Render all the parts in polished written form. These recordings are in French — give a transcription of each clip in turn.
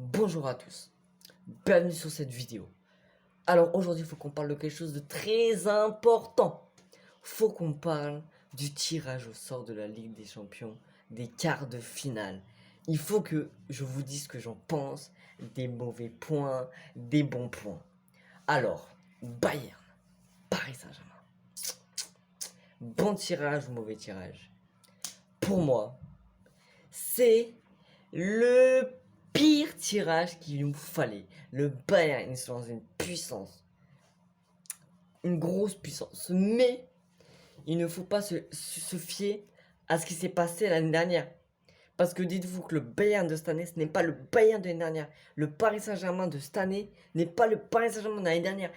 Bonjour à tous, bienvenue sur cette vidéo. Alors aujourd'hui il faut qu'on parle de quelque chose de très important. Faut qu'on parle du tirage au sort de la Ligue des Champions, des quarts de finale. Il faut que je vous dise ce que j'en pense, des mauvais points, des bons points. Alors, Bayern, Paris Saint-Germain. Bon tirage ou mauvais tirage? Pour moi, c'est le pire tirage qu'il nous fallait. Le Bayern, ils sont dans une puissance. Une grosse puissance. Mais il ne faut pas se fier à ce qui s'est passé l'année dernière. Parce que dites-vous que le Bayern de cette année, ce n'est pas le Bayern de l'année dernière. Le Paris Saint-Germain de cette année n'est pas le Paris Saint-Germain de l'année dernière.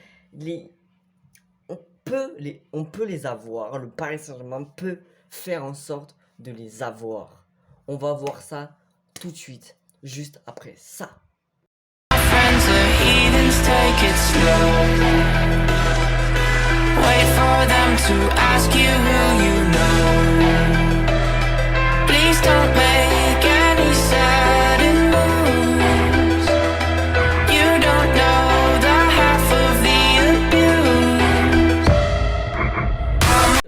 On peut les avoir. Le Paris Saint-Germain peut faire en sorte de les avoir. On va voir ça tout de suite, juste après ça. Friends are heathens, take it slow. Wait for them to ask you who you know. Please don't make any sudden moves. You don't know the half of the abuse.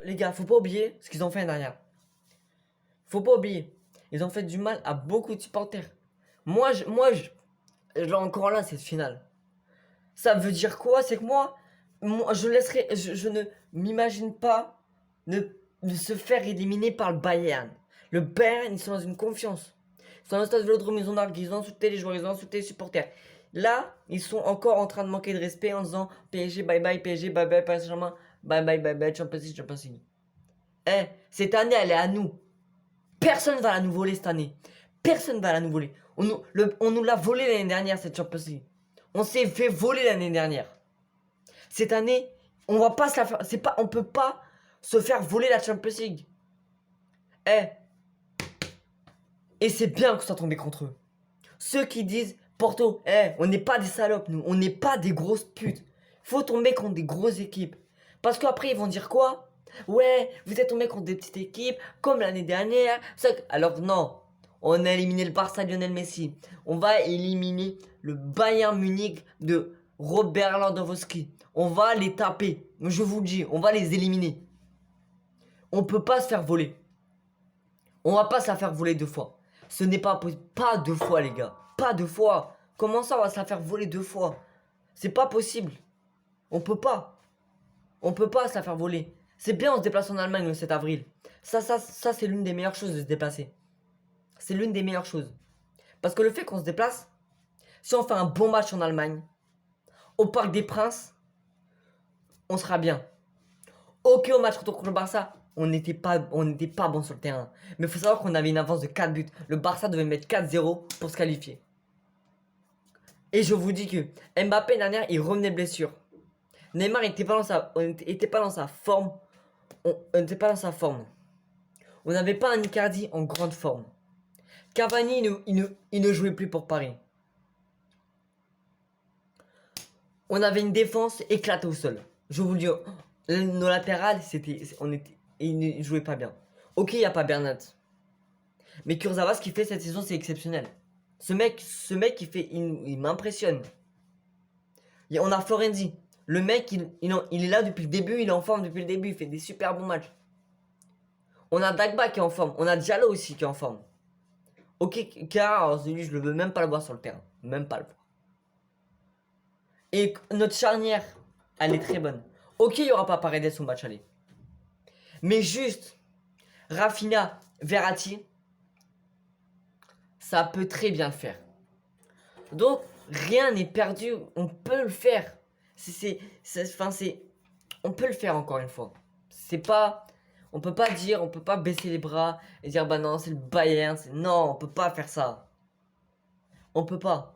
Les gars, faut pas oublier ce qu'ils ont fait l'année dernière. Faut pas oublier. Ils ont fait du mal à beaucoup de supporters. Moi, j'ai encore là cette finale. Ça veut dire quoi? C'est que moi je ne m'imagine pas de se faire éliminer par le Bayern. Le Bayern, ils sont dans une confiance. Ils sont dans le stade Vélodrome, ils ont nargué, ils ont insulté les joueurs, ils ont insulté les supporters. Là, ils sont encore en train de manquer de respect en disant PSG, bye bye, Paris Saint-Germain, bye bye, Champions League, Champions League. Eh, cette année, elle est à nous. Personne va la nous voler cette année. Personne va la nous voler. On nous l'a volé l'année dernière, cette Champions League. On s'est fait voler l'année dernière. Cette année, on va pas se la faire. On peut pas se faire voler la Champions League. Eh. Et c'est bien que ça tombé contre eux. Ceux qui disent Porto, on n'est pas des salopes, nous. On n'est pas des grosses putes. Faut tomber contre des grosses équipes. Parce qu'après, ils vont dire quoi? Ouais, vous êtes tombé contre des petites équipes, comme l'année dernière. Alors non, on a éliminé le Barça de Lionel Messi. On va éliminer le Bayern Munich de Robert Lewandowski. On va les taper. Je vous le dis, on va les éliminer. On peut pas se faire voler. On va pas se la faire voler deux fois. Ce n'est pas possible. Pas deux fois, les gars. Pas deux fois. Comment ça, on va se la faire voler deux fois? C'est pas possible. On peut pas. On peut pas se la faire voler. C'est bien, on se déplace en Allemagne le 7 avril. Ça c'est l'une des meilleures choses de se déplacer. C'est l'une des meilleures choses. Parce que le fait qu'on se déplace, si on fait un bon match en Allemagne, au Parc des Princes, on sera bien. Ok, au match contre le Barça, on n'était pas bon sur le terrain. Mais il faut savoir qu'on avait une avance de 4 buts. Le Barça devait mettre 4-0 pour se qualifier. Et je vous dis que Mbappé, l'année dernière, il revenait de blessure. Neymar n'était pas dans sa forme. On n'était pas dans sa forme. On n'avait pas un Icardi en grande forme. Cavani, il ne jouait plus pour Paris. On avait une défense éclatée au sol. Je vous le dis, nos latérales, ils ne jouaient pas bien. Ok, il n'y a pas Bernat. Mais Kurzawa, ce qu'il fait cette saison, c'est exceptionnel. Ce mec, il m'impressionne. On a Florenzi. Le mec, il est là depuis le début, il est en forme depuis le début, il fait des super bons matchs. On a Dagba qui est en forme, on a Diallo aussi qui est en forme. Ok, car celui, je ne veux même pas le voir sur le terrain, même pas le voir. Et notre charnière, elle est très bonne. Ok, il n'y aura pas Paredes au match aller. Mais juste, Rafinha, Verratti, ça peut très bien le faire. Donc, rien n'est perdu, on peut le faire. On peut le faire encore une fois. On peut pas dire, on peut pas baisser les bras et dire bah non c'est le Bayern, non on peut pas faire ça. On peut pas.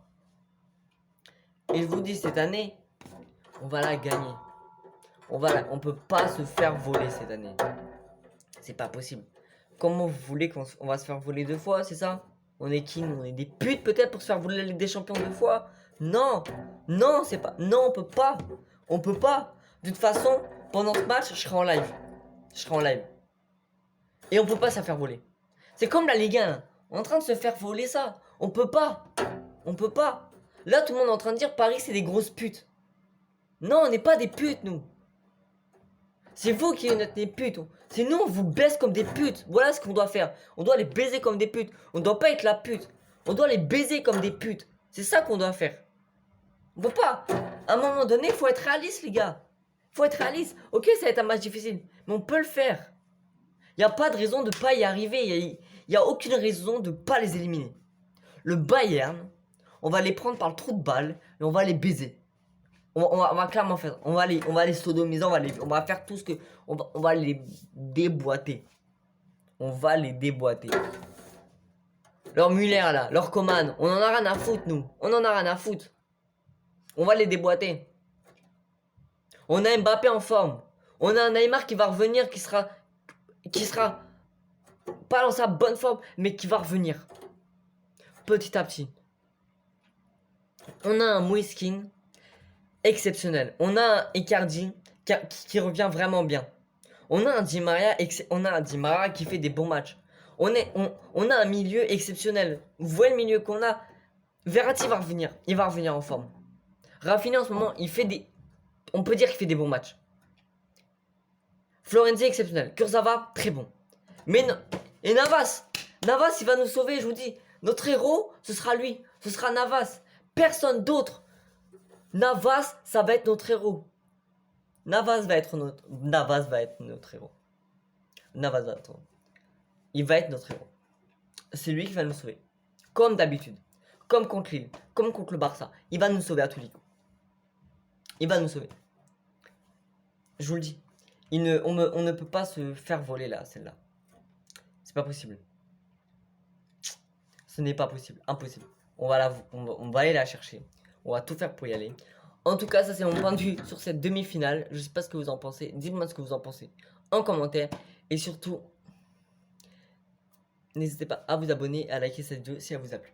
Et je vous dis cette année, on va la gagner. On peut pas se faire voler cette année. C'est pas possible. Comment vous voulez qu'on va se faire voler deux fois, c'est ça? On est qui? On est des putes peut-être pour se faire voler la Ligue des Champions deux fois? Non, non, c'est pas. Non, on peut pas. On peut pas. De toute façon, pendant ce match, je serai en live. Je serai en live. Et on peut pas se faire voler. C'est comme la Ligue 1. On est en train de se faire voler ça. On peut pas. On peut pas. Là, tout le monde est en train de dire Paris, c'est des grosses putes. Non, on n'est pas des putes, nous. C'est vous qui êtes des putes. C'est nous, on vous baisse comme des putes. Voilà ce qu'on doit faire. On doit les baiser comme des putes. On doit pas être la pute. On doit les baiser comme des putes. C'est ça qu'on doit faire. On peut pas. À un moment donné, il faut être réaliste, les gars. Faut être réaliste. Ok, ça va être un match difficile. Mais on peut le faire. Il n'y a pas de raison de pas y arriver. Il n'y a aucune raison de pas les éliminer. Le Bayern, on va les prendre par le trou de balle et on va les baiser. On va clairement faire. On va les sodomiser. On va faire tout ce que. On va les déboîter. On va les déboîter. Leur Muller là, leur Coman, on en a rien à foutre, nous. On en a rien à foutre. On va les déboîter. On a Mbappé en forme. On a un Neymar qui va revenir, qui sera pas dans sa bonne forme, mais qui va revenir. Petit à petit. On a un Moiskin exceptionnel. On a un Icardi qui revient vraiment bien. On a un Di Maria qui fait des bons matchs. On a un milieu exceptionnel. Vous voyez le milieu qu'on a. Verratti va revenir. Il va revenir en forme. Rafinha en ce moment, on peut dire qu'il fait des bons matchs. Florenzi exceptionnel. Kurzawa très bon. Et Navas, il va nous sauver, je vous dis. Notre héros, ce sera lui. Ce sera Navas. Personne d'autre. Navas, ça va être notre héros. Navas va être notre héros. Il va être notre héros. C'est lui qui va nous sauver. Comme d'habitude. Comme contre Lille. Comme contre le Barça. Il va nous sauver à tous les coups. Il va nous sauver. Je vous le dis. On ne peut pas se faire voler là, celle-là. C'est pas possible. Ce n'est pas possible. Impossible. On va aller la chercher. On va tout faire pour y aller. En tout cas, ça c'est mon point de vue sur cette demi-finale. Je sais pas ce que vous en pensez. Dites-moi ce que vous en pensez en commentaire. Et surtout, n'hésitez pas à vous abonner et à liker cette vidéo si elle vous a plu.